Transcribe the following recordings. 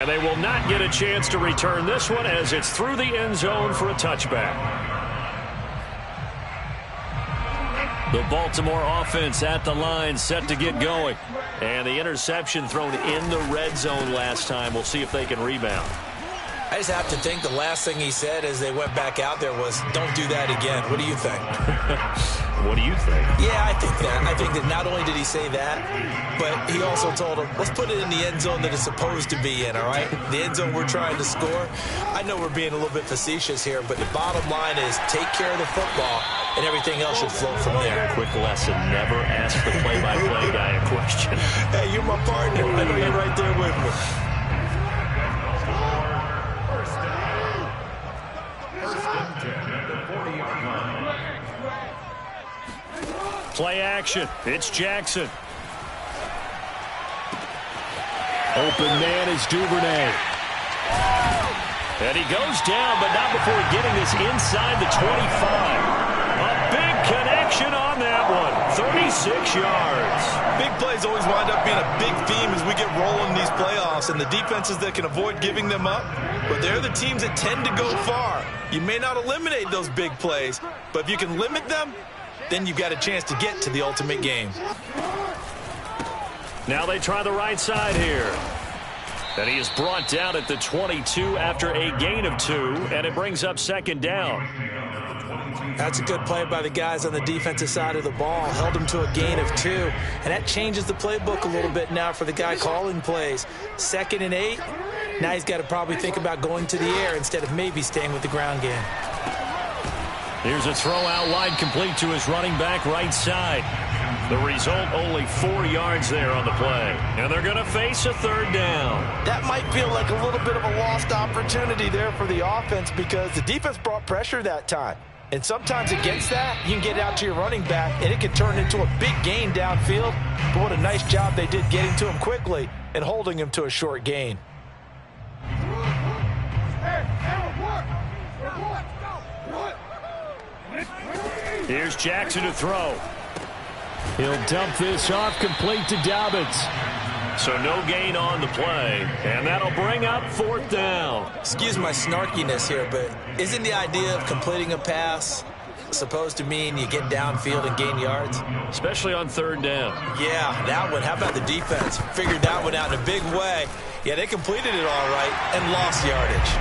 And they will not get a chance to return this one as it's through the end zone for a touchback. The Baltimore offense at the line, set to get going. And the interception thrown in the red zone last time. We'll see if they can rebound. I just have to think the last thing he said as they went back out there was, don't do that again. What do you think? What do you think? Yeah, I think that. I think that not only did he say that, but he also told him, let's put it in the end zone that it's supposed to be in, all right? The end zone we're trying to score. I know we're being a little bit facetious here, but the bottom line is take care of the football, and everything else should flow from there. Quick lesson, never ask the play-by-play guy a question. Hey, you're my partner. I know you're right there with me. Play action. It's Jackson. Open man is Duvernay. And he goes down, but not before getting this inside the 25. A big connection on that one. 36 yards. Big plays always wind up being a big theme as we get rolling these playoffs, and the defenses that can avoid giving them up, but they're the teams that tend to go far. You may not eliminate those big plays, but if you can limit them, then you've got a chance to get to the ultimate game. Now they try the right side here. And he is brought down at the 22 after a gain of 2, and it brings up second down. That's a good play by the guys on the defensive side of the ball. Held him to a gain of 2, and that changes the playbook a little bit now for the guy calling plays. 2nd and 8. Now he's got to probably think about going to the air instead of maybe staying with the ground game. Here's a throw out wide, complete to his running back right side. The result, only 4 yards there on the play. And they're going to face a third down. That might feel like a little bit of a lost opportunity there for the offense because the defense brought pressure that time. And sometimes against that, you can get out to your running back, and it can turn into a big gain downfield. But what a nice job they did getting to him quickly and holding him to a short gain. Here's Jackson to throw. He'll dump this off, complete to Dobbins. So no gain on the play, and that'll bring up 4th down. Excuse my snarkiness here, but isn't the idea of completing a pass supposed to mean you get downfield and gain yards? Especially on 3rd down. Yeah, that one. How about the defense? Figured that one out in a big way. Yeah, they completed it all right and lost yardage.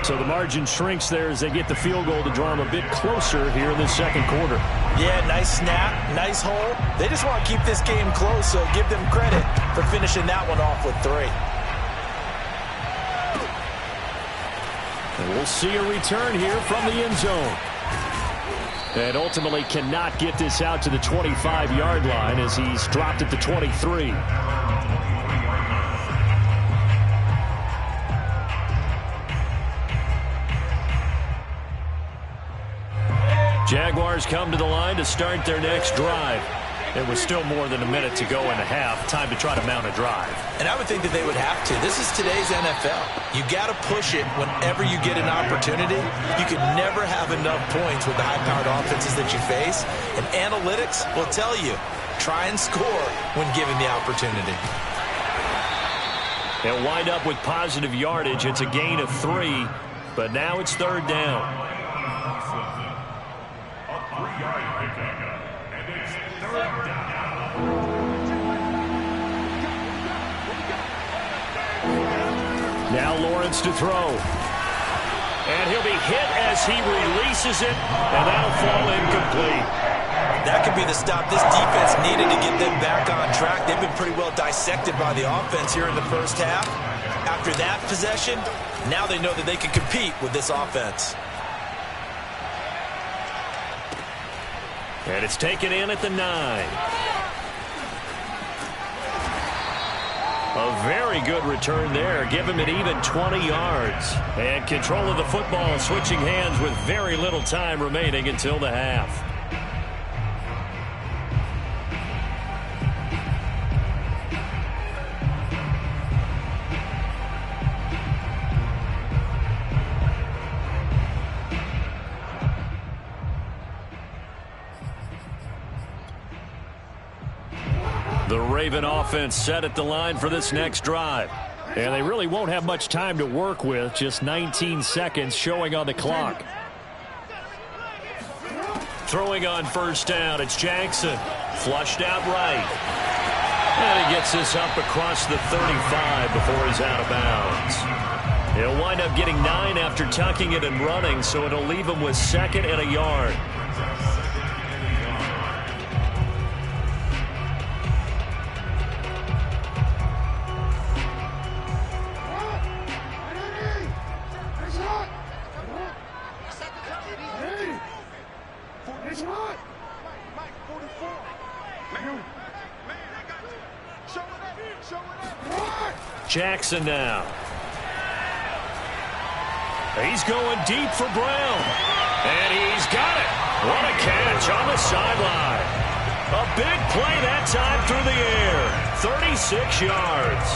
So the margin shrinks there as they get the field goal to draw them a bit closer here in the second quarter. Yeah, nice snap, nice hole. They just want to keep this game close, so give them credit for finishing that one off with 3. And we'll see a return here from the end zone. And ultimately cannot get this out to the 25-yard line as he's dropped at the 23. Jaguars come to the line to start their next drive. There was still more than a minute to go in the half. Time to try to mount a drive. And I would think that they would have to. This is today's NFL. You got to push it whenever you get an opportunity. You can never have enough points with the high-powered offenses that you face. And analytics will tell you, try and score when given the opportunity. They'll wind up with positive yardage. It's a gain of 3, but now it's 3rd down. Now Lawrence to throw. And he'll be hit as he releases it, and that'll fall incomplete. That could be the stop this defense needed to get them back on track. They've been pretty well dissected by the offense here in the first half. After that possession, now they know that they can compete with this offense. And it's taken in at the 9. A very good return there. Give him an even 20 yards. And control of the football switching hands with very little time remaining until the half. The Raven offense set at the line for this next drive. And they really won't have much time to work with, just 19 seconds showing on the clock. Throwing on first down, it's Jackson. Flushed out right. And he gets this up across the 35 before he's out of bounds. He'll wind up getting 9 after tucking it and running, so it'll leave him with 2nd and a yard. Jackson now. He's going deep for Brown. And he's got it. What a catch on the sideline. A big play that time through the air. 36 yards.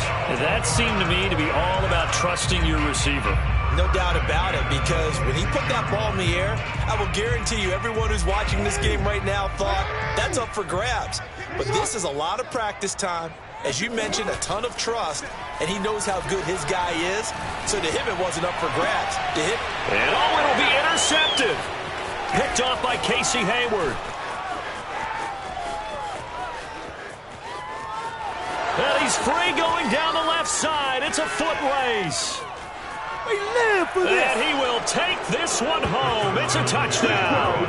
That seemed to me to be all about trusting your receiver. No doubt about it, because when he put that ball in the air, I will guarantee you everyone who's watching this game right now thought that's up for grabs. But this is a lot of practice time. As you mentioned, a ton of trust, and he knows how good his guy is. So to him, it wasn't up for grabs. To him, and it'll be intercepted. Picked off by Casey Hayward. And he's free going down the left side. It's a foot race. And he will take this one home. It's a touchdown.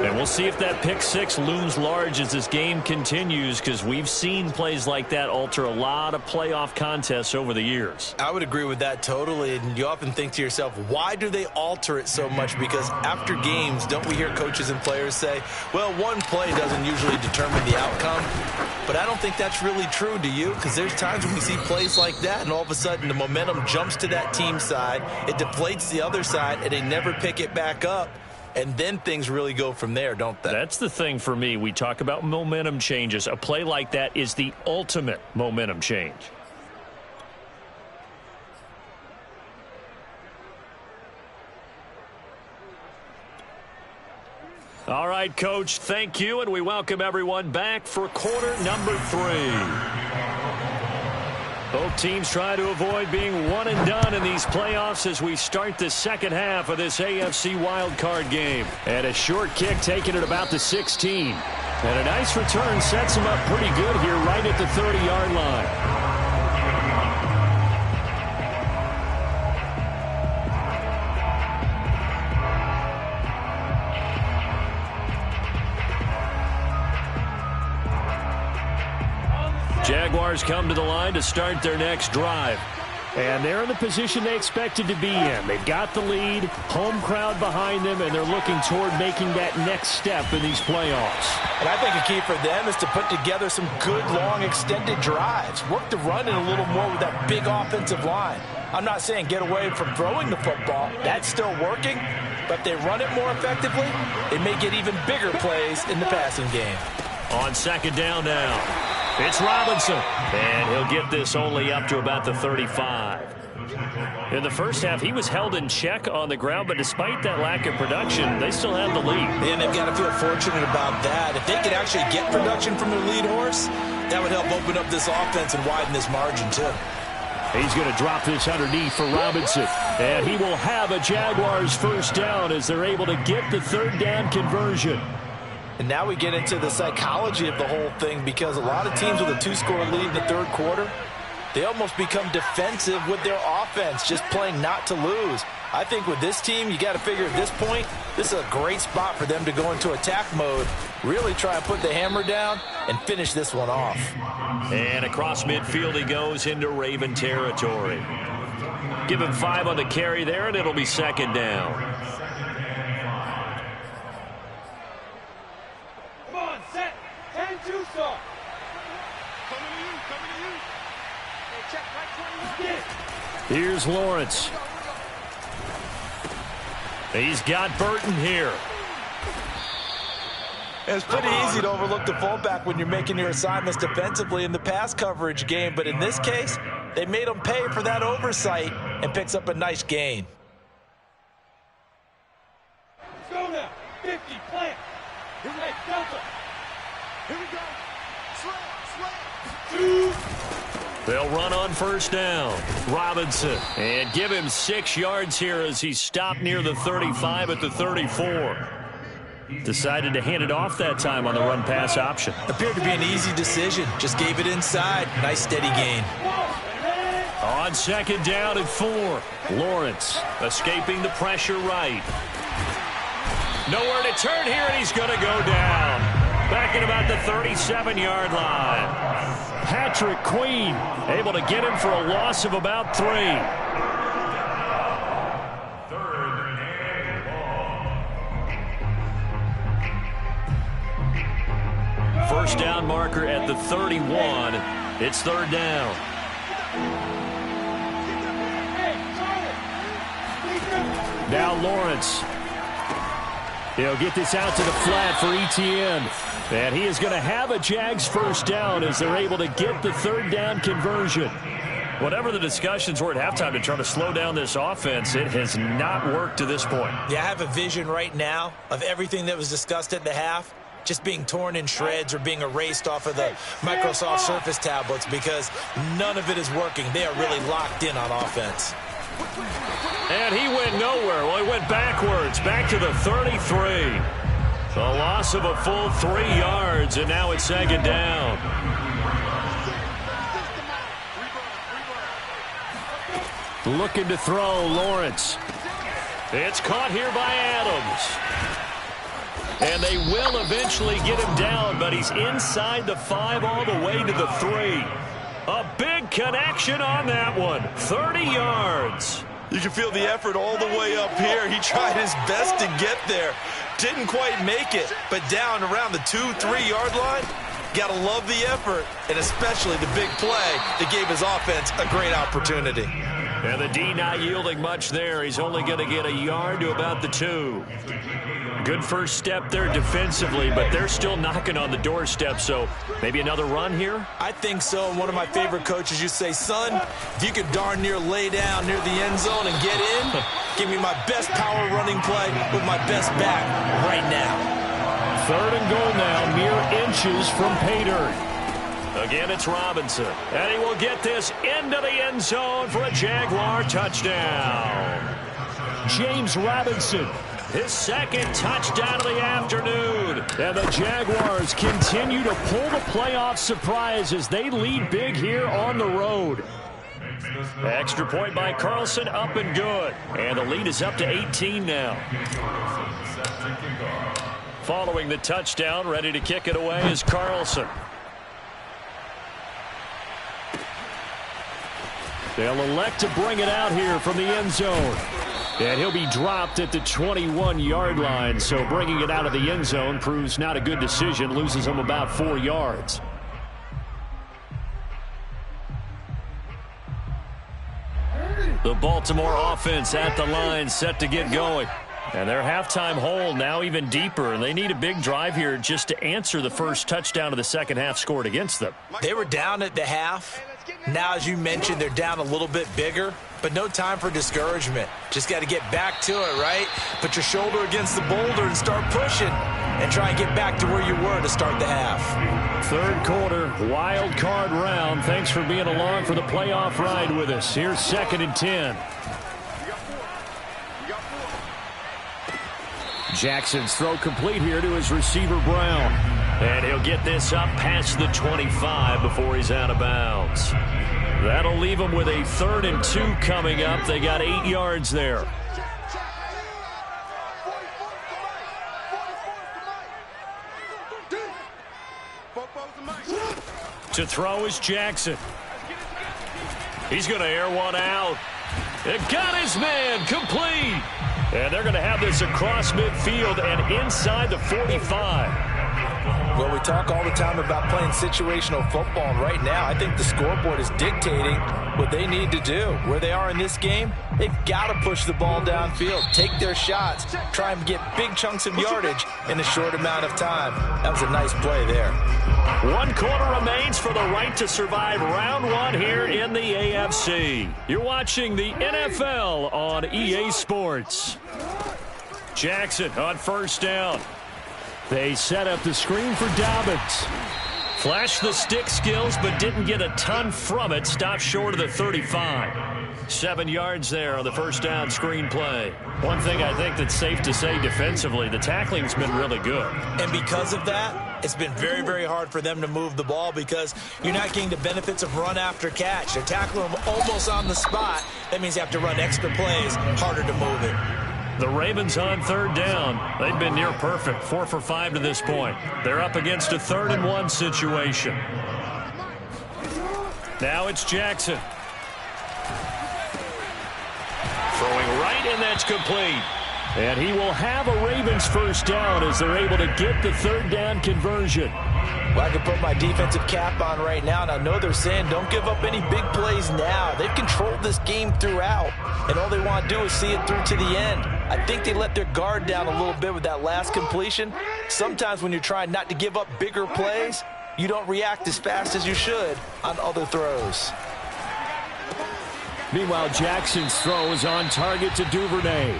And we'll see if that pick six looms large as this game continues, because we've seen plays like that alter a lot of playoff contests over the years. I would agree with that totally. And you often think to yourself, why do they alter it so much? Because after games, don't we hear coaches and players say, well, one play doesn't usually determine the outcome. But I don't think that's really true, do you? Because there's times when we see plays like that, and all of a sudden the momentum jumps to that team's side, it deflates the other side, and they never pick it back up. And then things really go from there, don't they? That's the thing for me. We talk about momentum changes. A play like that is the ultimate momentum change. All right, Coach, thank you, and we welcome everyone back for quarter number 3. Both teams try to avoid being one and done in these playoffs as we start the second half of this AFC wildcard game. And a short kick taken at about the 16. And a nice return sets him up pretty good here right at the 30-yard line. Jaguars come to the line to start their next drive. And they're in the position they expected to be in. They've got the lead, home crowd behind them, and they're looking toward making that next step in these playoffs. And I think a key for them is to put together some good, long, extended drives. Work the run in a little more with that big offensive line. I'm not saying get away from throwing the football. That's still working. But if they run it more effectively, they may get even bigger plays in the passing game. On second down now. It's Robinson, and he'll get this only up to about the 35. In the first half, he was held in check on the ground, but despite that lack of production, they still have the lead. And they've got to feel fortunate about that. If they could actually get production from their lead horse, that would help open up this offense and widen this margin, too. He's going to drop this underneath for Robinson, and he will have a Jaguars first down as they're able to get the third down conversion. And now we get into the psychology of the whole thing, because a lot of teams with a 2-score lead in the third quarter, they almost become defensive with their offense, just playing not to lose. I think with this team, you got to figure at this point, this is a great spot for them to go into attack mode, really try and put the hammer down and finish this one off. And across midfield he goes into Raven territory. Give him 5 on the carry there, and it'll be second down. Here's Lawrence. He's got Burton here. It's pretty easy to overlook the fullback when you're making your assignments defensively in the pass coverage game, but in this case, they made him pay for that oversight and picks up a nice gain. Let's go now. 50, plant. Here we go, Delta. Here we go. Slam, slam. 2. They'll run on first down. Robinson. And give him 6 yards here as he stopped near the 35 at the 34. Decided to hand it off that time on the run-pass option. Appeared to be an easy decision. Just gave it inside. Nice steady gain. On second down and 4. Lawrence escaping the pressure right. Nowhere to turn here, and he's going to go down. Back at about the 37-yard line. Patrick Queen able to get him for a loss of about 3. First down marker at the 31. It's third down. Now Lawrence. He'll get this out to the flat for Etienne. And he is going to have a Jags first down as they're able to get the third down conversion. Whatever the discussions were at halftime to try to slow down this offense, it has not worked to this point. Yeah, I have a vision right now of everything that was discussed at the half just being torn in shreds or being erased off of the Microsoft Surface tablets because none of it is working. They are really locked in on offense. And he went nowhere. Well, he went backwards, back to the 33. A loss of a full 3 yards, and now it's second down. Looking to throw, Lawrence. It's caught here by Adams. And they will eventually get him down, but he's inside the 5 all the way to the 3. A big connection on that one. 30 yards. You can feel the effort all the way up here. He tried his best to get there. Didn't quite make it, but down around the 2-3 yard line. Gotta love the effort, and especially the big play that gave his offense a great opportunity. And the D not yielding much there. He's only going to get a yard to about the 2. Good first step there defensively, but they're still knocking on the doorstep, so maybe another run here? I think so. And one of my favorite coaches used to say, son, if you could darn near lay down near the end zone and get in, give me my best power running play with my best back right now. Third and goal now, mere inches from pay dirt. Again, it's Robinson, and he will get this into the end zone for a Jaguar touchdown. James Robinson, his second touchdown of the afternoon. And the Jaguars continue to pull the playoff surprise as they lead big here on the road. Extra point by Carlson, up and good. And the lead is up to 18 now. Following the touchdown, ready to kick it away is Carlson. They'll elect to bring it out here from the end zone. And he'll be dropped at the 21-yard line, so bringing it out of the end zone proves not a good decision, loses him about 4 yards. The Baltimore offense at the line, set to get going. And their halftime hole now even deeper, and they need a big drive here just to answer the first touchdown of the second half scored against them. They were down at the half. Now, as you mentioned, they're down a little bit bigger, but no time for discouragement. Just got to get back to it, right? Put your shoulder against the boulder and start pushing and try and get back to where you were to start the half. Third quarter, wild card round. Thanks for being along for the playoff ride with us. Here's 2nd and 10. Jackson's throw complete here to his receiver, Brown. And he'll get this up past the 25 before he's out of bounds. That'll leave him with a 3rd and 2 coming up. They got 8 yards there. To throw is Jackson. He's going to air one out. It got his man complete. And they're going to have this across midfield and inside the 45. Well, we talk all the time about playing situational football, and right now I think the scoreboard is dictating what they need to do. Where they are in this game, they've got to push the ball downfield, take their shots, try and get big chunks of yardage in a short amount of time. That was a nice play there. 1 quarter remains for the right to survive round 1 here in the AFC. You're watching the NFL on EA Sports. Jackson on first down. They set up the screen for Dobbins. Flashed the stick skills, but didn't get a ton from it. Stopped short of the 35. 7 yards there on the first down screen play. One thing I think that's safe to say defensively, the tackling's been really good. And because of that, it's been very, very hard for them to move the ball because you're not getting the benefits of run after catch. They're tackling them almost on the spot. That means you have to run extra plays, harder to move it. The Ravens on third down. They've been near perfect, 4 for 5 to this point. They're up against a 3rd and 1 situation. Now it's Jackson. Throwing right, and that's complete. And he will have a Ravens first down as they're able to get the 3rd down conversion. Well, I can put my defensive cap on right now, and I know they're saying don't give up any big plays now. They've controlled this game throughout, and all they want to do is see it through to the end. I think they let their guard down a little bit with that last completion. Sometimes when you're trying not to give up bigger plays, you don't react as fast as you should on other throws. Meanwhile, Jackson's throw is on target to Duvernay.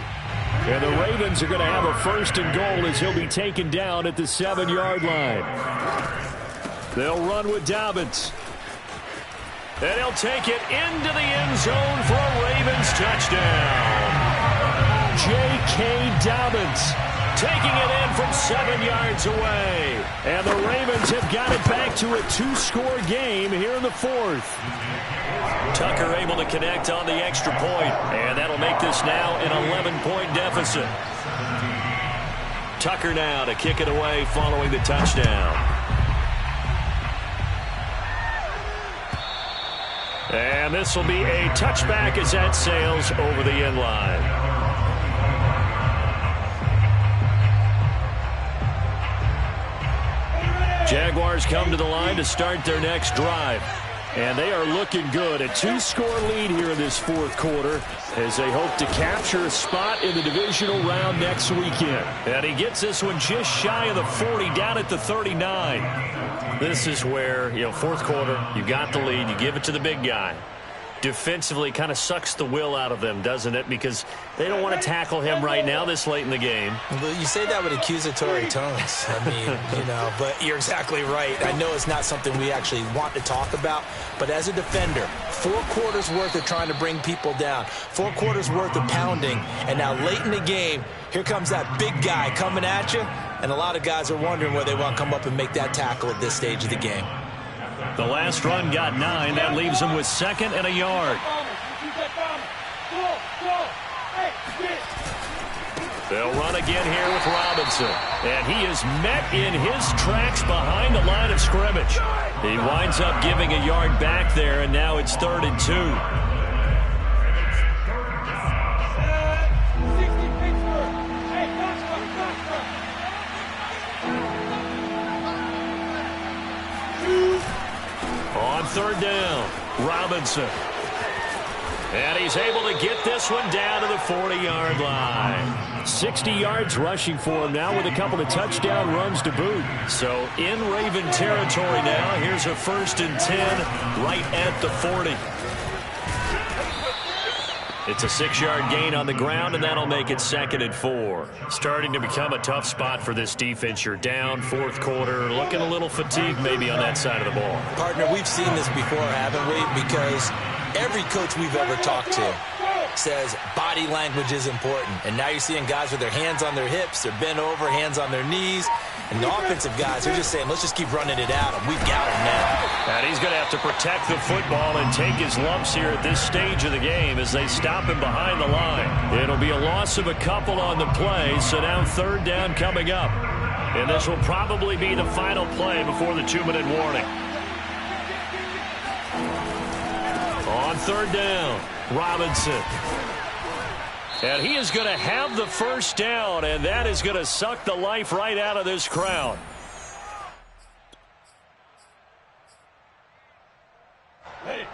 And the Ravens are going to have a 1st and goal as he'll be taken down at the 7-yard line. They'll run with Dobbins. And he'll take it into the end zone for a Ravens touchdown. J.K. Dobbins taking it in from 7 yards away. And the Ravens have got it back to a 2-score game here in the 4th. Tucker able to connect on the extra point, and that'll make this now an 11-point deficit. Tucker now to kick it away following the touchdown. And this will be a touchback as that sails over the end line. Jaguars come to the line to start their next drive. And they are looking good. A 2-score lead here in this 4th quarter as they hope to capture a spot in the divisional round next weekend. And he gets this one just shy of the 40, down at the 39. This is where, 4th quarter, you got the lead, you give it to the big guy. Defensively kind of sucks the will out of them, doesn't it? Because they don't want to tackle him right now this late in the game. Well, you say that with accusatory tones. I mean, but you're exactly right. I know it's not something we actually want to talk about, but as a defender, 4 quarters worth of trying to bring people down, 4 quarters worth of pounding, and now late in the game, here comes that big guy coming at you, and a lot of guys are wondering whether they want to come up and make that tackle at this stage of the game. The last run got 9. That leaves him with 2nd and a yard. They'll run again here with Robinson. And he is met in his tracks behind the line of scrimmage. He winds up giving a yard back there, and now it's 3rd and 2. On 3rd down, Robinson. And he's able to get this one down to the 40-yard line. 60 yards rushing for him now with a couple of touchdown runs to boot. So in Raven territory now. Here's a 1st and 10 right at the 40. It's a 6-yard gain on the ground, and that'll make it 2nd and 4. Starting to become a tough spot for this defense. You're down 4th quarter, looking a little fatigued maybe on that side of the ball. Partner, we've seen this before, haven't we? Because every coach we've ever talked to says body language is important. And now you're seeing guys with their hands on their hips, they're bent over, hands on their knees. And the offensive guys are just saying, let's just keep running it at him. We've got him now. And he's going to have to protect the football and take his lumps here at this stage of the game as they stop him behind the line. It'll be a loss of a couple on the play, so now 3rd down coming up. And this will probably be the final play before the 2-minute warning. On 3rd down, Robinson. And he is going to have the first down, and that is going to suck the life right out of this crowd.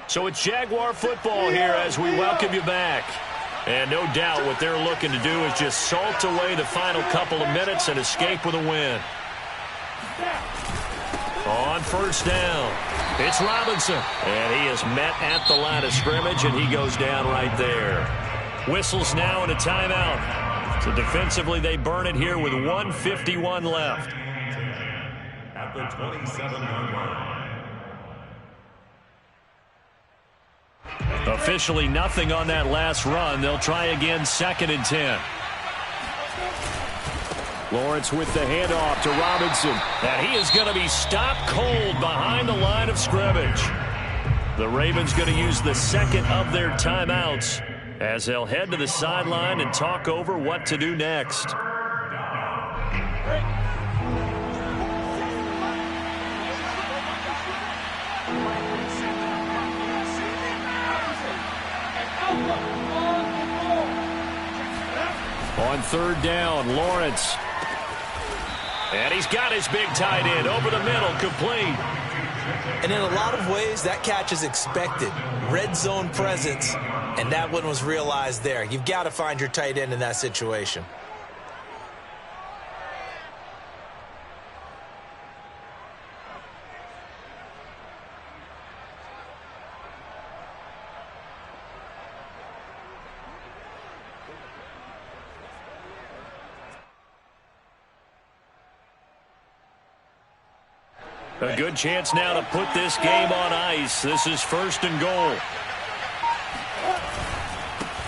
So it's Jaguar football here as we welcome you back. And no doubt what they're looking to do is just salt away the final couple of minutes and escape with a win. On 1st down, it's Robinson. And he is met at the line of scrimmage, and he goes down right there. Whistles now and a timeout. So defensively, they burn it here with 1:51 left. the 27-yard line. Officially nothing on that last run. They'll try again, 2nd and 10. Lawrence with the handoff to Robinson. And he is going to be stopped cold behind the line of scrimmage. The Ravens going to use the second of their timeouts as they'll head to the sideline and talk over what to do next. On 3rd down, Lawrence. And he's got his big tight end over the middle, complete. And in a lot of ways, that catch is expected. Red zone presence, and that one was realized there. You've got to find your tight end in that situation. A good chance now to put this game on ice. This is 1st and goal.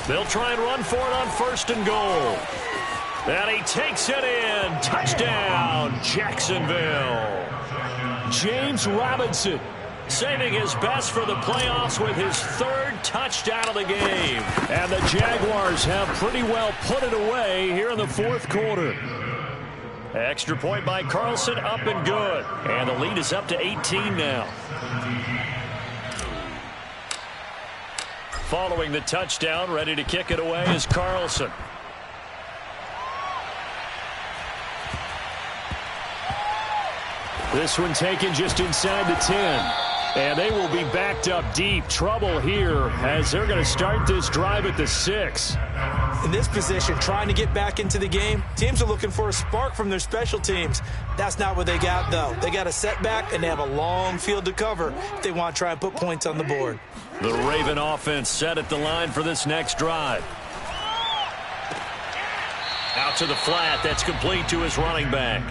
They'll try and run for it on 1st and goal. And he takes it in. Touchdown, Jacksonville. James Robinson saving his best for the playoffs with his 3rd touchdown of the game. And the Jaguars have pretty well put it away here in the 4th quarter. Extra point by Carlson, up and good. And the lead is up to 18 now. Following the touchdown, ready to kick it away is Carlson. This one taken just inside the 10. And they will be backed up deep. Trouble here as they're going to start this drive at the 6. In this position, trying to get back into the game, teams are looking for a spark from their special teams. That's not what they got, though. They got a setback, and they have a long field to cover if they want to try and put points on the board. The Raven offense set at the line for this next drive. Out to the flat. That's complete to his running back.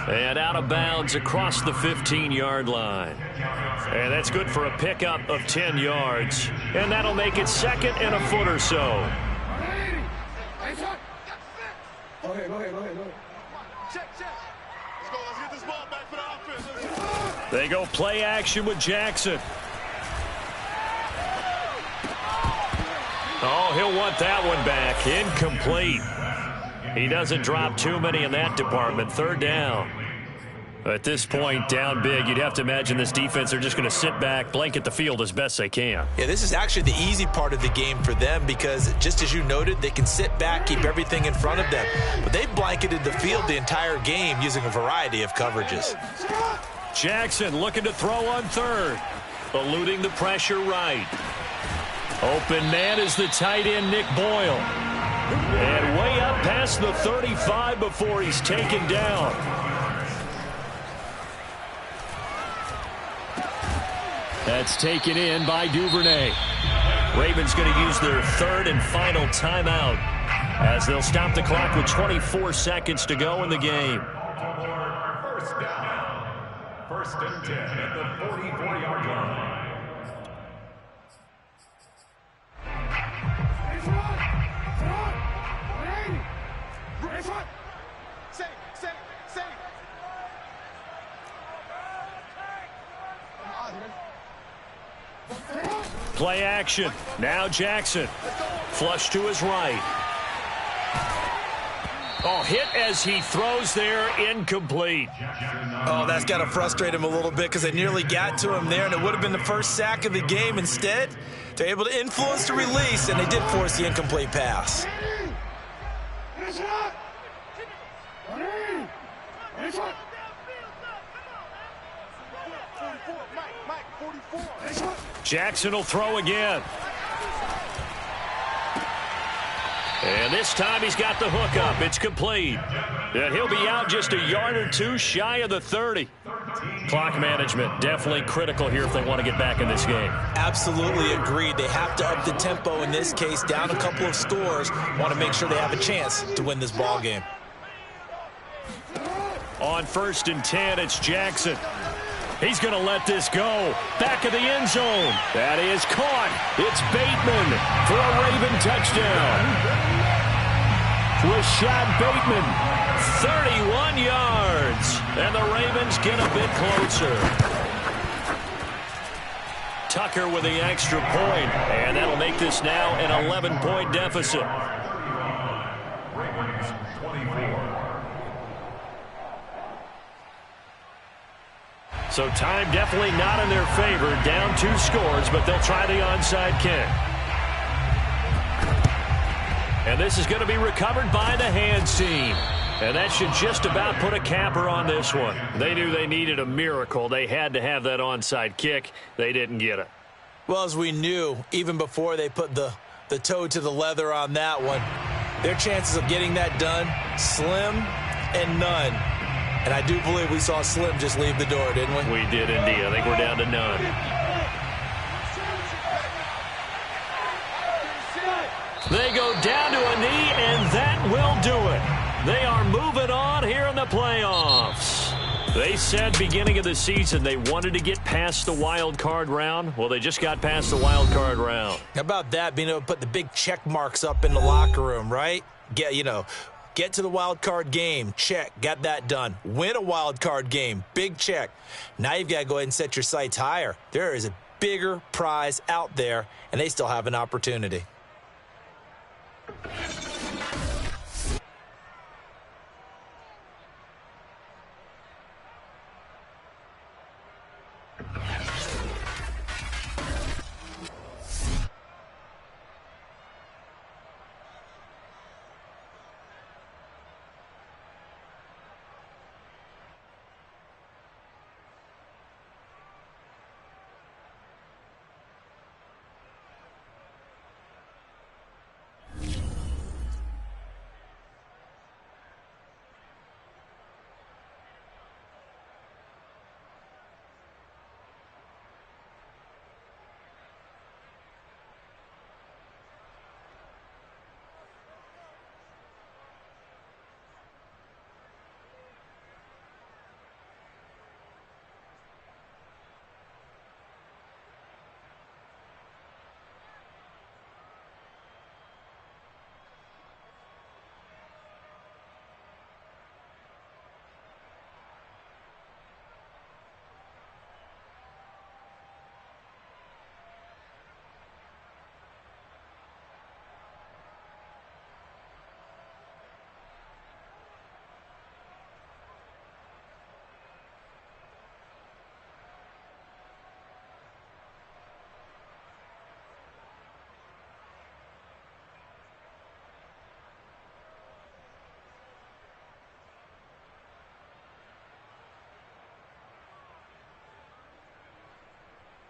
And out of bounds across the 15-yard line. And that's good for a pickup of 10 yards. And that'll make it 2nd and a foot or so. Go ahead. Check. Let's go. Let's get this ball back for the offense. They go play action with Jackson. Oh, he'll want that one back. Incomplete. He doesn't drop too many in that department. 3rd down. At this point, down big, you'd have to imagine this defense, they're just going to sit back, blanket the field as best they can. Yeah, this is actually the easy part of the game for them because, just as you noted, they can sit back, keep everything in front of them. But they've blanketed the field the entire game using a variety of coverages. Jackson looking to throw on 3rd. Eluding the pressure right. Open man is the tight end, Nick Boyle. And way up past the 35 before he's taken down. That's taken in by Duvernay. Ravens going to use their 3rd and final timeout as they'll stop the clock with 24 seconds to go in the game. 1st down. 1st and 10 at the 44-yard line. Play action. Now Jackson. Flush to his right. Oh, hit as he throws there. Incomplete. Oh, that's got to frustrate him a little bit because they nearly got to him there, and it would have been the first sack of the game. Instead, they're able to influence the release, and they did force the incomplete pass. Jackson will throw again. And this time he's got the hook up. It's complete. And he'll be out just a yard or two shy of the 30. Clock management definitely critical here if they want to get back in this game. Absolutely agreed. They have to up the tempo in this case, down a couple of scores. Want to make sure they have a chance to win this ball game. On 1st and 10, it's Jackson. He's going to let this go. Back of the end zone. That is caught. It's Bateman for a Raven touchdown. Rashad Bateman, 31 yards. And the Ravens get a bit closer. Tucker with the extra point. And that'll make this now an 11-point deficit. Ravens 24. So time definitely not in their favor. Down 2 scores, but they'll try the onside kick. And this is going to be recovered by the hands team. And that should just about put a capper on this one. They knew they needed a miracle. They had to have that onside kick. They didn't get it. Well, as we knew, even before they put the toe to the leather on that one, their chances of getting that done, slim and none. And I do believe we saw Slim just leave the door, didn't we? We did indeed. I think we're down to none. They go down to a knee, and that will do it. They are moving on here in the playoffs. They said beginning of the season they wanted to get past the wild card round. Well, they just got past the wild card round. How about that, being able to put the big check marks up in the locker room, right? Get to the wild card game, check, got that done. Win a wild card game, big check. Now you've got to go ahead and set your sights higher. There is a bigger prize out there, and they still have an opportunity.